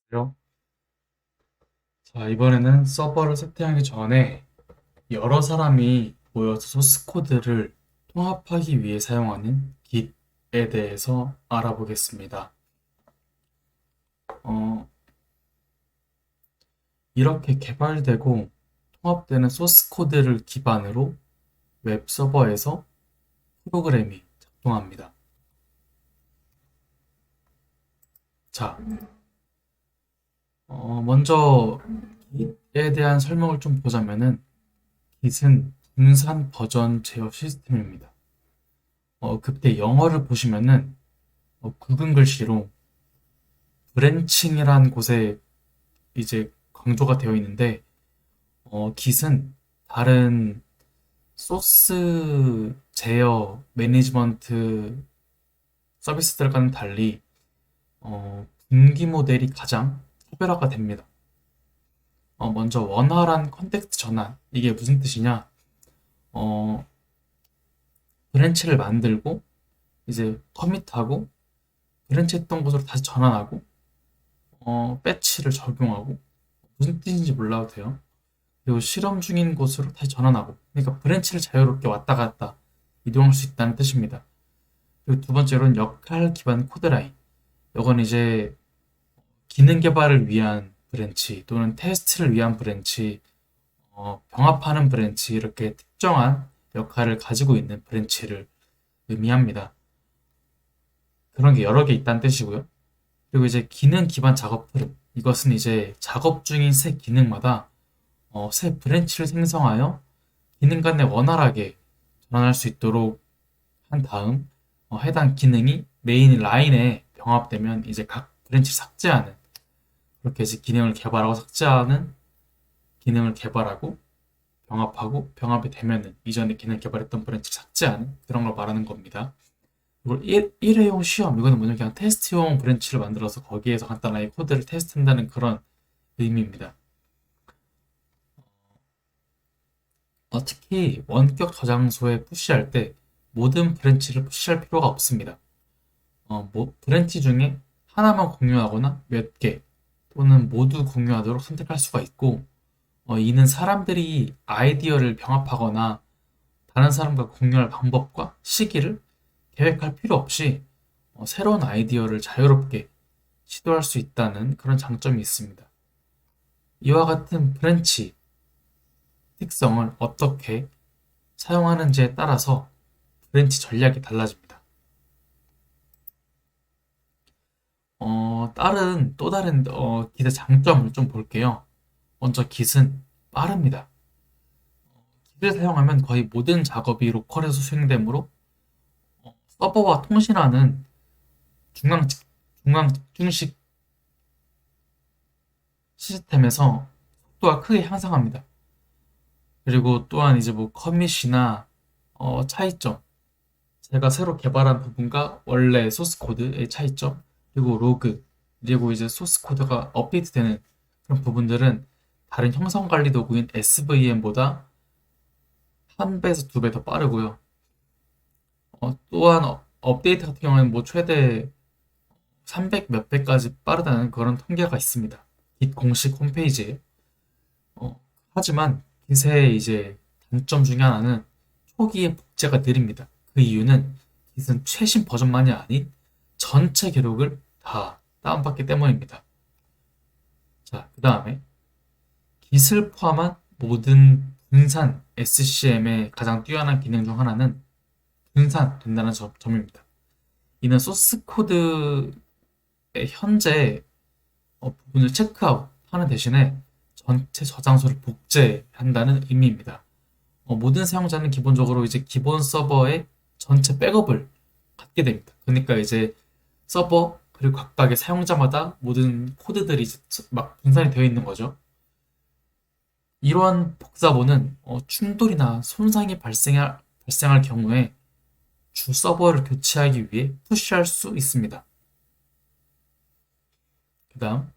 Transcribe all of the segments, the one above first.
그래요? 자, 이번에는 서버를 세팅하기 전에 여러 사람이 모여서 소스 코드를 통합하기 위해 사용하는 Git에 대해서 알아보겠습니다. 어, 이렇게 개발되고 통합되는 소스 코드를 기반으로 웹 서버에서 프로그램이 작동합니다. 자, 먼저 Git에 대한 설명을 좀 보자면은 Git은 분산 버전 제어 시스템입니다. 그때 영어를 보시면은 굵은 글씨로 브랜칭이라는 곳에 이제 강조가 되어 있는데, Git은 다른 소스 제어 매니지먼트 서비스들과는 달리 분기 모델이 가장 차별화가 됩니다. 먼저 원활한 컨텍스트 전환, 이게 무슨 뜻이냐? 어, 브랜치를 만들고 이제 커밋하고 브랜치 했던 곳으로 다시 전환하고 배치를 적용하고, 무슨 뜻인지 몰라도 돼요. 그리고 실험 중인 곳으로 다시 전환하고, 그러니까 브랜치를 자유롭게 왔다 갔다 이동할 수 있다는 뜻입니다. 그리고 두 번째로는 역할 기반 코드라인. 이건 이제 기능 개발을 위한 브랜치 또는 테스트를 위한 브랜치, 병합하는 브랜치, 이렇게 특정한 역할을 가지고 있는 브랜치를 의미합니다. 그런 게 여러 개 있다는 뜻이고요. 그리고 이제 기능 기반 작업 흐름. 이것은 이제 작업 중인 새 기능마다 새 브랜치를 생성하여 기능 간에 원활하게 전환할 수 있도록 한 다음, 해당 기능이 메인 라인에 병합되면 이제 각 브랜치를 삭제하는, 그렇게 해서 기능을 개발하고 삭제하는, 기능을 개발하고 병합하고 병합이 되면은 이전에 기능 개발했던 브랜치를 삭제하는, 그런 걸 말하는 겁니다. 그리고 1회용 시험, 이거는 뭐냐, 그냥 테스트용 브랜치를 만들어서 거기에서 간단하게 코드를 테스트한다는 그런 의미입니다. 특히 원격 저장소에 푸시할 때 모든 브랜치를 푸시할 필요가 없습니다. 브랜치 중에 하나만 공유하거나 몇 개 또는 모두 공유하도록 선택할 수가 있고, 이는 사람들이 아이디어를 병합하거나 다른 사람과 공유할 방법과 시기를 계획할 필요 없이 새로운 아이디어를 자유롭게 시도할 수 있다는 그런 장점이 있습니다. 이와 같은 브랜치 특성을 어떻게 사용하는지에 따라서 브랜치 전략이 달라집니다. 또 다른 Git의 장점을 좀 볼게요. 먼저 Git은 빠릅니다. Git을 사용하면 거의 모든 작업이 로컬에서 수행되므로 서버와 통신하는 중앙, 중앙 집중식 시스템에서 속도가 크게 향상합니다. 그리고 또한 이제 뭐 커밋이나 차이점, 제가 새로 개발한 부분과 원래 소스 코드의 차이점, 그리고 로그, 그리고 이제 소스 코드가 업데이트되는 그런 부분들은 다른 형성 관리 도구인 SVM보다 한 배에서 두 배 더 빠르고요. 또한 업데이트 같은 경우에는 뭐 최대 300 몇 배까지 빠르다는 그런 통계가 있습니다. 깃 공식 홈페이지에. 하지만 깃의 이제 단점 중에 하나는 초기에 복제가 느립니다. 그 이유는 깃은 최신 버전만이 아닌 전체 기록을 다 다운받기 때문입니다. 자, 그 다음에 깃을 포함한 모든 분산 SCM의 가장 뛰어난 기능 중 하나는 분산된다는 점입니다. 이는 소스 코드의 현재 부분을 체크아웃 하는 대신에 전체 저장소를 복제한다는 의미입니다. 모든 사용자는 기본적으로 이제 기본 서버의 전체 백업을 갖게 됩니다. 그러니까 이제 서버 그리고 각각의 사용자마다 모든 코드들이 이제 막 분산이 되어 있는 거죠. 이러한 복사본은 충돌이나 손상이 발생할 경우에 주 서버를 교체하기 위해 푸시할 수 있습니다. 그 다음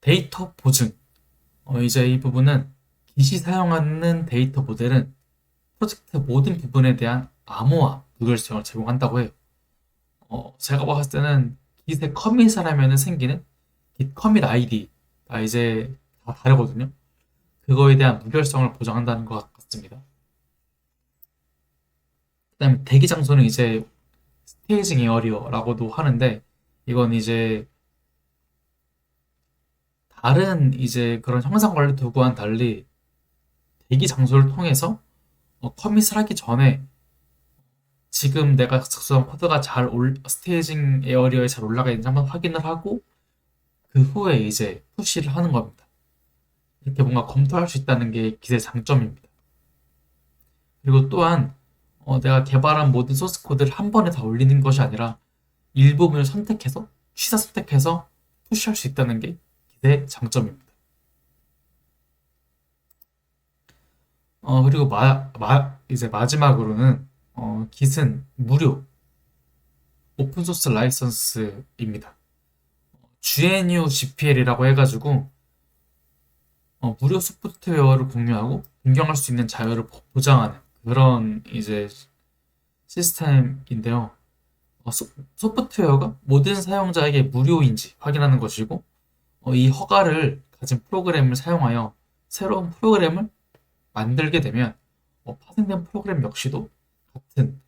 데이터 보증. 이제 이 부분은 기시 사용하는 데이터 모델은 프로젝트 모든 부분에 대한 암호화 무결성을 제공한다고 해요. 제가 봤을 때는 git에 커밋을 하면 생기는 git commit id가 이제 다 다르거든요. 그거에 대한 무결성을 보장한다는 것 같습니다. 그다음에 대기 장소는 이제 스테이징 에어리어라고도 하는데, 이건 이제 다른 이제 그런 형상 관리 도구와는 달리 대기 장소를 통해서 커밋을 하기 전에 지금 내가 작성한 코드가 스테이징 에어리어에 잘 올라가 있는지 한번 확인을 하고 그 후에 이제 푸시를 하는 겁니다. 이렇게 뭔가 검토할 수 있다는 게 Git의 장점입니다. 그리고 또한 내가 개발한 모든 소스 코드를 한 번에 다 올리는 것이 아니라 일부분을 선택해서 취사 선택해서 푸시할 수 있다는 게 Git의 장점입니다. 그리고 이제 마지막으로는 Git은 무료 오픈소스 라이선스입니다. GNU GPL이라고 해가지고 무료 소프트웨어를 공유하고 변경할 수 있는 자유를 보장하는 그런 이제 시스템인데요. 소프트웨어가 모든 사용자에게 무료인지 확인하는 것이고, 이 허가를 가진 프로그램을 사용하여 새로운 프로그램을 만들게 되면 파생된 프로그램 역시도 같은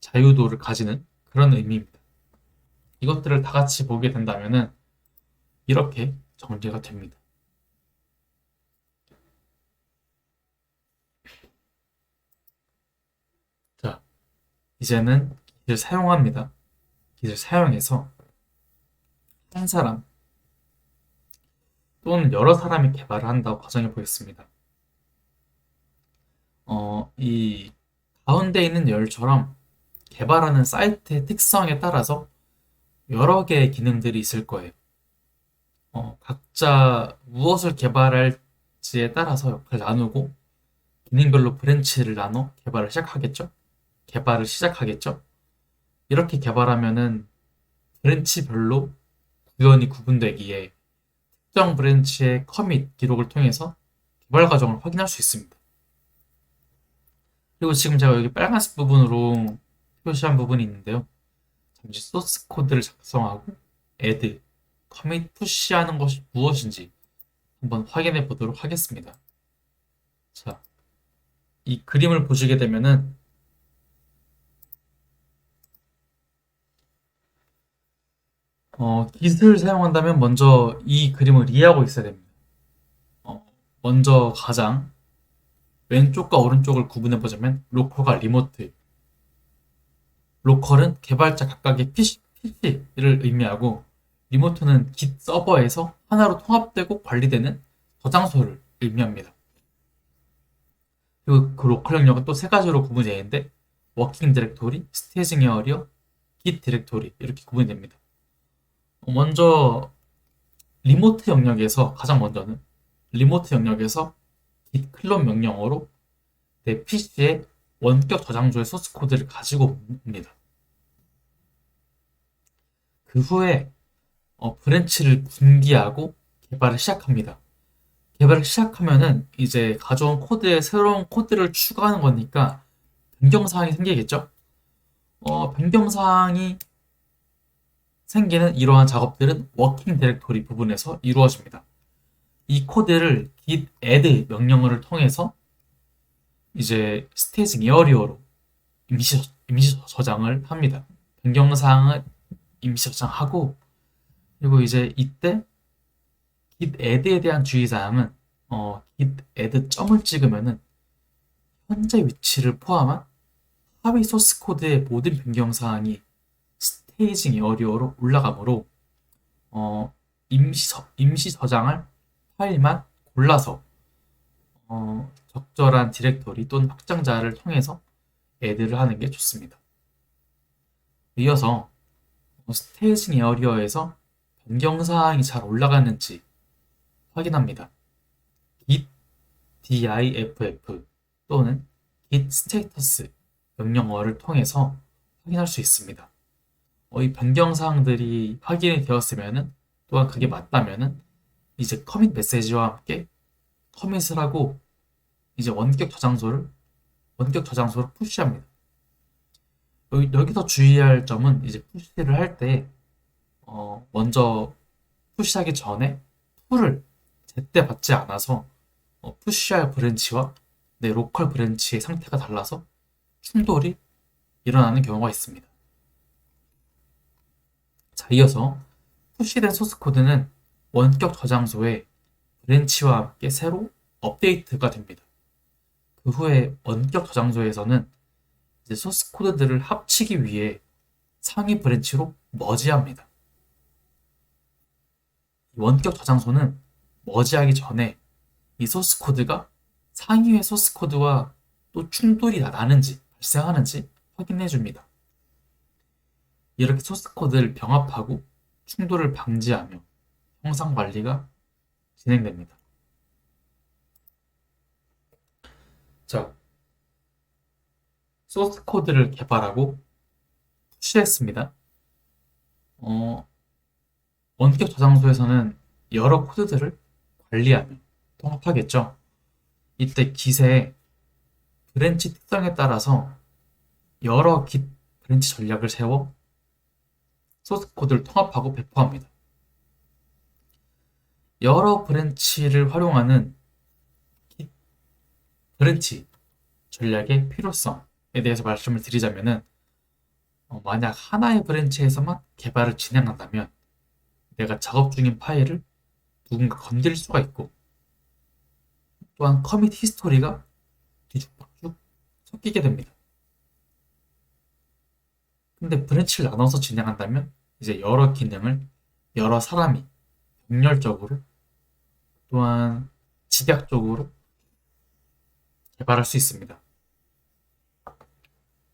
자유도를 가지는 그런 의미입니다. 이것들을 다 같이 보게 된다면은 이렇게 정리가 됩니다. 자, 이제는 Git을 사용합니다. Git을 사용해서 한 사람 또는 여러 사람이 개발을 한다고 가정해 보겠습니다. 이 가운데 있는 열처럼 개발하는 사이트의 특성에 따라서 여러 개의 기능들이 있을 거예요. 각자 무엇을 개발할지에 따라서 역할을 나누고 기능별로 브랜치를 나눠 개발을 시작하겠죠. 이렇게 개발하면은 브랜치별로 구현이 구분되기에 특정 브랜치의 커밋 기록을 통해서 개발 과정을 확인할 수 있습니다. 그리고 지금 제가 여기 빨간색 부분으로 표시한 부분이 있는데요. 잠시 소스 코드를 작성하고 add, commit, push하는 것이 무엇인지 한번 확인해 보도록 하겠습니다. 자, 이 그림을 보시게 되면은 Git을 사용한다면 먼저 이 그림을 이해하고 있어야 됩니다. 먼저 가장 왼쪽과 오른쪽을 구분해 보자면 로컬과 리모트. 로컬은 개발자 각각의 PC를 의미하고 리모트는 Git 서버에서 하나로 통합되고 관리되는 저장소를 의미합니다. 그리고 그 로컬 영역은 또 세 가지로 구분되어 있는데 워킹 디렉토리, 스테이징 에어리어, Git 디렉토리 이렇게 구분이 됩니다. 먼저 가장 먼저는 리모트 영역에서 git 클론 명령어로 내 PC의 원격 저장소의 소스 코드를 가지고 옵니다. 그 후에 브랜치를 분기하고 개발을 시작합니다. 개발을 시작하면은 이제 가져온 코드에 새로운 코드를 추가하는 거니까 변경사항이 생기겠죠? 변경사항이 생기는 이러한 작업들은 워킹 디렉토리 부분에서 이루어집니다. 이 코드를 git add 명령어를 통해서 이제 스테이징 에어리어로 임시 저장을 합니다. 변경사항을 임시 저장하고, 그리고 이제 이때 git add에 대한 주의사항은 git add 점을 찍으면은 현재 위치를 포함한 하위 소스 코드의 모든 변경사항이 스테이징 에어리어로 올라가므로 임시 저장할 파일만 골라서 적절한 디렉토리 또는 확장자를 통해서 애드를 하는 게 좋습니다. 이어서 스테이징 에어리어에서 변경사항이 잘 올라가는지 확인합니다. git diff 또는 git status 명령어를 통해서 확인할 수 있습니다. 이 변경사항들이 확인이 되었으면은, 또한 그게 맞다면은 이제 커밋 메시지와 함께 커밋을 하고 이제 원격 저장소를 푸시합니다. 여기서 주의할 점은 이제 푸시를 할 때 먼저 푸시하기 전에 풀을 제때 받지 않아서 푸시할 브랜치와 내 로컬 브랜치의 상태가 달라서 충돌이 일어나는 경우가 있습니다. 자, 이어서 푸시된 소스 코드는 원격 저장소에 브랜치와 함께 새로 업데이트가 됩니다. 그 후에 원격 저장소에서는 이제 소스 코드들을 합치기 위해 상위 브랜치로 머지합니다. 원격 저장소는 머지하기 전에 이 소스 코드가 상위의 소스 코드와 또 충돌이 나는지 발생하는지 확인해 줍니다. 이렇게 소스 코드를 병합하고 충돌을 방지하며 형상 관리가 진행됩니다. 자, 소스 코드를 개발하고 푸시했습니다. 원격 저장소에서는 여러 코드들을 관리하며 통합하겠죠. 이때 깃의 브랜치 특성에 따라서 여러 깃 브랜치 전략을 세워 소스 코드를 통합하고 배포합니다. 여러 브랜치를 활용하는 깃 브랜치 전략의 필요성에 대해서 말씀을 드리자면은 만약 하나의 브랜치에서만 개발을 진행한다면 내가 작업 중인 파일을 누군가 건드릴 수가 있고 또한 커밋 히스토리가 뒤죽박죽 섞이게 됩니다. 근데 브랜치를 나눠서 진행한다면 이제 여러 기능을 여러 사람이 병렬적으로 또한 집약적으로 개발할 수 있습니다.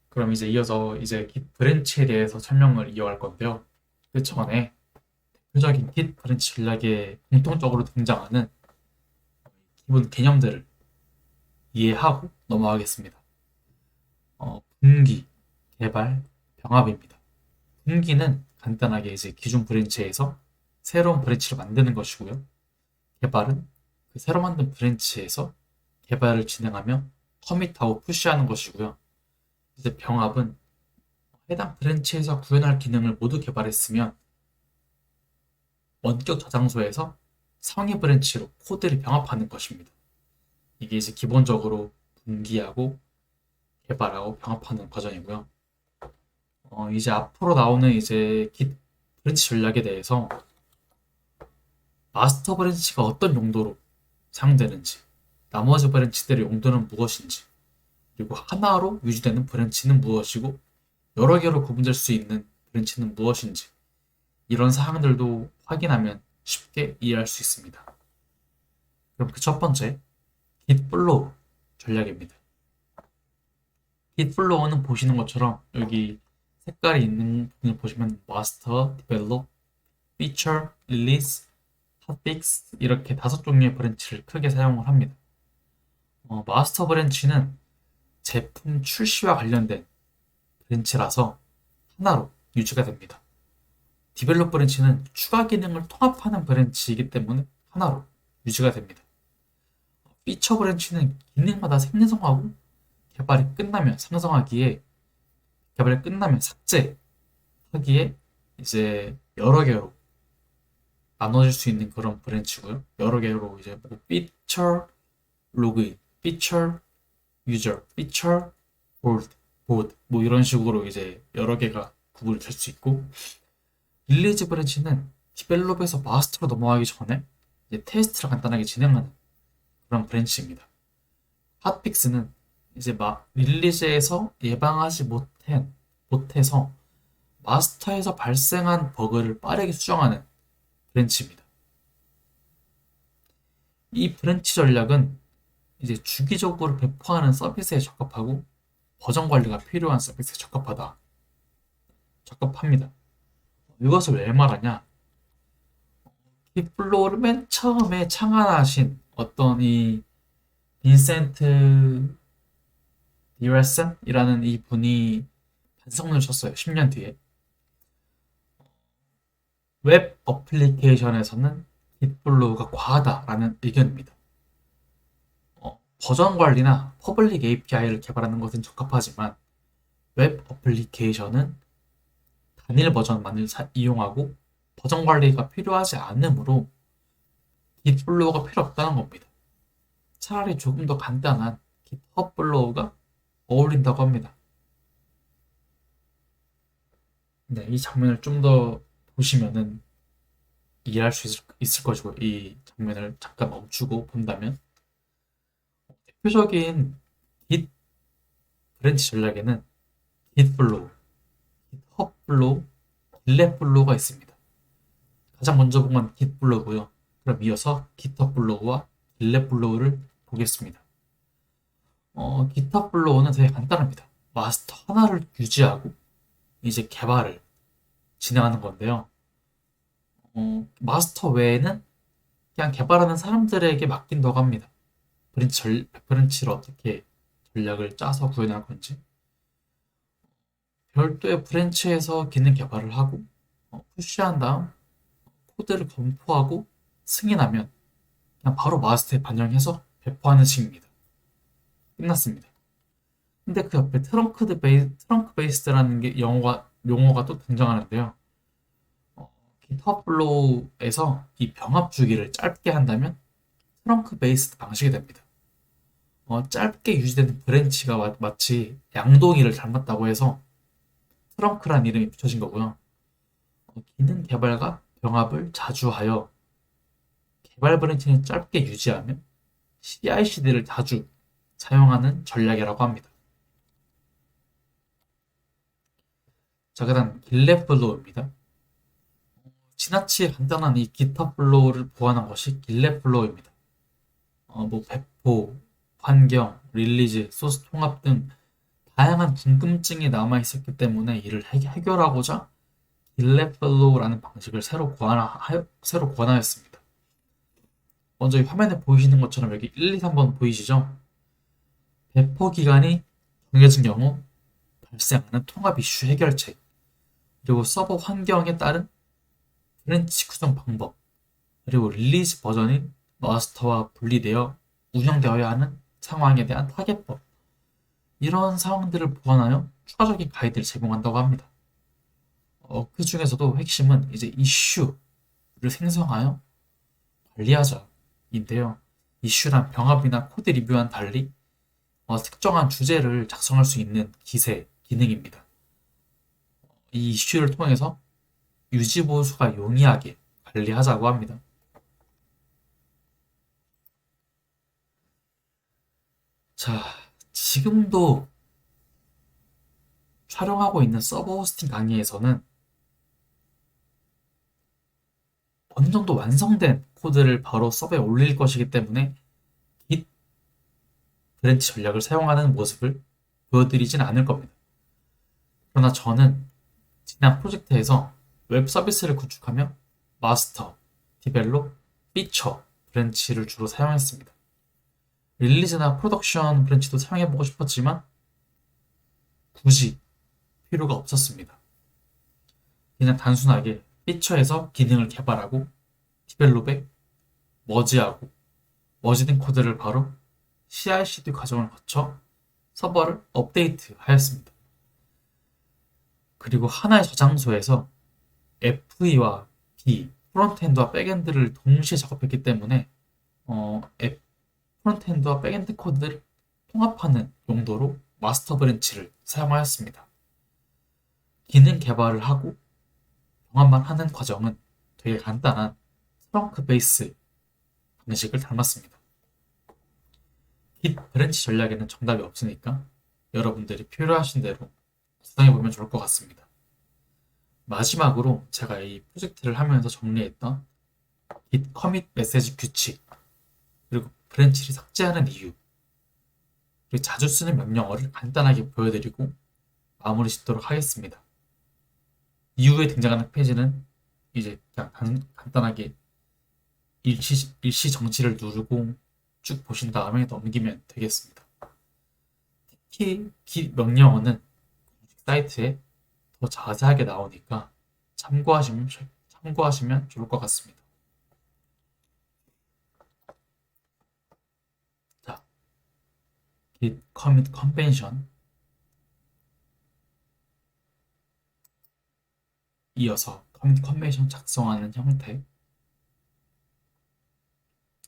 그럼 이제 이어서 이제 깃 브랜치에 대해서 설명을 이어갈 건데요. 그 전에 대표적인 깃 브랜치 전략에 공통적으로 등장하는 기본 개념들을 이해하고 넘어가겠습니다. 분기, 개발, 병합입니다. 분기는 간단하게 이제 기존 브랜치에서 새로운 브랜치를 만드는 것이고요. 개발은 그 새로 만든 브랜치에서 개발을 진행하며 커밋하고 푸시하는 것이고요. 이제 병합은 해당 브랜치에서 구현할 기능을 모두 개발했으면 원격 저장소에서 상위 브랜치로 코드를 병합하는 것입니다. 이게 이제 기본적으로 분기하고 개발하고 병합하는 과정이고요. 이제 앞으로 나오는 이제 깃 브랜치 전략에 대해서 마스터 브랜치가 어떤 용도로 사용되는지, 나머지 브랜치들의 용도는 무엇인지, 그리고 하나로 유지되는 브랜치는 무엇이고 여러 개로 구분될 수 있는 브랜치는 무엇인지 이런 사항들도 확인하면 쉽게 이해할 수 있습니다. 그럼 그 첫 번째, git flow 전략입니다. git flow는 보시는 것처럼 여기 색깔이 있는 부분을 보시면 master, develop, feature, release, hotfix 이렇게 5종류의 브랜치를 크게 사용을 합니다. 마스터 브랜치는 제품 출시와 관련된 브랜치라서 하나로 유지가 됩니다. 디벨롭 브랜치는 추가 기능을 통합하는 브랜치이기 때문에 하나로 유지가 됩니다. 피처 브랜치는 기능마다 생성하고 개발이 끝나면 상성하기에 개발이 끝나면 삭제하기에 이제 여러 개로 나눠질 수 있는 그런 브랜치고요. 여러 개로 이제 피처 로그인, 피처 유저, 피처 보드 뭐 이런 식으로 이제 여러 개가 구분이 될 수 있고 릴리즈 브랜치는 디벨롭에서 마스터로 넘어가기 전에 이제 테스트를 간단하게 진행하는 그런 브랜치입니다. 핫픽스는 이제 릴리즈에서 예방하지 못해서 마스터에서 발생한 버그를 빠르게 수정하는 브랜치입니다. 이 브랜치 전략은 이제 주기적으로 배포하는 서비스에 적합하고 버전 관리가 필요한 서비스에 적합합니다. 이것을 왜 말하냐? 깃플로우를 맨 처음에 창안하신 어떤 이 빈센트 디레슨이라는 이 분이 반성문을 쳤어요. 10년 뒤에. 웹 어플리케이션에서는 깃플로우가 과하다라는 의견입니다. 버전 관리나 퍼블릭 API를 개발하는 것은 적합하지만 웹 어플리케이션은 단일 버전만을 이용하고 버전 관리가 필요하지 않으므로 git 플로우가 필요 없다는 겁니다. 차라리 조금 더 간단한 GitHub 플로우가 어울린다고 합니다. 네, 이 장면을 좀 더 보시면은 이해할 수 있을 것이고, 이 장면을 잠깐 멈추고 본다면 대표적인 git 브랜치 전략에는 git 플로우, GitHub 플로우, GitLab 플로우가 있습니다. 가장 먼저 본 건 git 플로우고요. 그럼 이어서 GitHub 플로우와 GitLab 플로우를 보겠습니다. GitHub 플로우는 되게 간단합니다. 마스터 하나를 유지하고 이제 개발을 진행하는 건데요. 마스터 외에는 그냥 개발하는 사람들에게 맡긴다고 합니다. 브랜치를 어떻게 전략을 짜서 구현할 건지. 별도의 브랜치에서 기능 개발을 하고, 푸시한 다음 코드를 검토하고 승인하면 그냥 바로 마스터에 반영해서 배포하는 식입니다. 끝났습니다. 근데 그 옆에 트렁크 베이스드라는 게 용어가 또 등장하는데요. GitHub 플로우에서 이 병합 주기를 짧게 한다면 트렁크 베이스드 방식이 됩니다. 짧게 유지되는 브랜치가 마치 양동이를 닮았다고 해서 트렁크란 이름이 붙여진 거고요. 기능 개발과 병합을 자주 하여 개발 브랜치는 짧게 유지하면 CI/CD를 자주 사용하는 전략이라고 합니다. 자, 그다음 GitLab 플로우입니다. 지나치게 간단한 이 GitHub 플로우를 보완한 것이 GitLab 플로우입니다. 배포, 환경, 릴리즈, 소스 통합 등 다양한 궁금증이 남아 있었기 때문에 이를 해결하고자 GitLab 플로우라는 방식을 새로 고안하였습니다. 먼저 이 화면에 보이시는 것처럼 여기 1, 2, 3번 보이시죠? 배포 기간이 정해진 경우 발생하는 통합 이슈 해결책, 그리고 서버 환경에 따른 브랜치 구성 방법, 그리고 릴리즈 버전인 마스터와 분리되어 운영되어야 하는 상황에 대한 타겟법, 이런 상황들을 보완하여 추가적인 가이드를 제공한다고 합니다. 그 중에서도 핵심은 이제 이슈를 생성하여 관리하자인데요. 이슈란 병합이나 코드 리뷰와는 달리 특정한 주제를 작성할 수 있는 기능입니다. 이 이슈를 통해서 유지 보수가 용이하게 관리하자고 합니다. 자, 지금도 촬영하고 있는 서버 호스팅 강의에서는 어느 정도 완성된 코드를 바로 서버에 올릴 것이기 때문에 Git 브랜치 전략을 사용하는 모습을 보여드리진 않을 겁니다. 그러나 저는 지난 프로젝트에서 웹 서비스를 구축하며 마스터, 디벨롭, 피처 브랜치를 주로 사용했습니다. 릴리즈나 프로덕션 브랜치도 사용해보고 싶었지만 굳이 필요가 없었습니다. 그냥 단순하게 피처에서 기능을 개발하고 디벨롭에 머지하고 머지된 코드를 바로 CI/CD 과정을 거쳐 서버를 업데이트 하였습니다. 그리고 하나의 저장소에서 FE와 B, 프론트엔드와 백엔드를 동시에 작업했기 때문에 프론트엔드와 백엔드 코드를 통합하는 용도로 마스터 브랜치를 사용하였습니다. 기능 개발을 하고 병합만 하는 과정은 되게 간단한 트렁크 베이스 방식을 닮았습니다. Git 브랜치 전략에는 정답이 없으니까 여러분들이 필요하신 대로 구성해보면 좋을 것 같습니다. 마지막으로 제가 이 프로젝트를 하면서 정리했던 Git 커밋 메시지 규칙, 그리고 브랜치를 삭제하는 이유, 그리고 자주 쓰는 명령어를 간단하게 보여드리고 마무리 짓도록 하겠습니다. 이후에 등장하는 페이지는 이제 그냥 간단하게 일시 정지를 누르고 쭉 보신 다음에 넘기면 되겠습니다. 특히 Git 명령어는 공식 사이트에 더 자세하게 나오니까 참고하시면 좋을 것 같습니다. 자, Git commit convention, 이어서 컨벤션 작성하는 형태,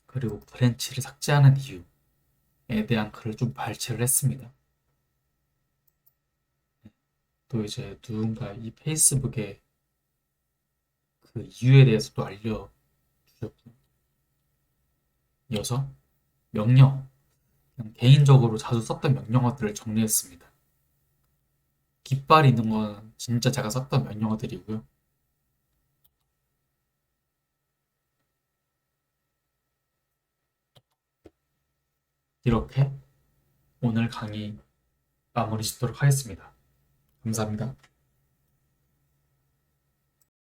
그리고 브랜치를 삭제하는 이유에 대한 글을 좀 발췌를 했습니다. 또 이제 누군가 이 페이스북에 그 이유에 대해서도 알려주셨고, 이어서 명령, 그냥 개인적으로 자주 썼던 명령어들을 정리했습니다. 깃발이 있는 건 진짜 제가 썼던 명령어들이고요. 이렇게 오늘 강의 마무리 짓도록 하겠습니다. 감사합니다.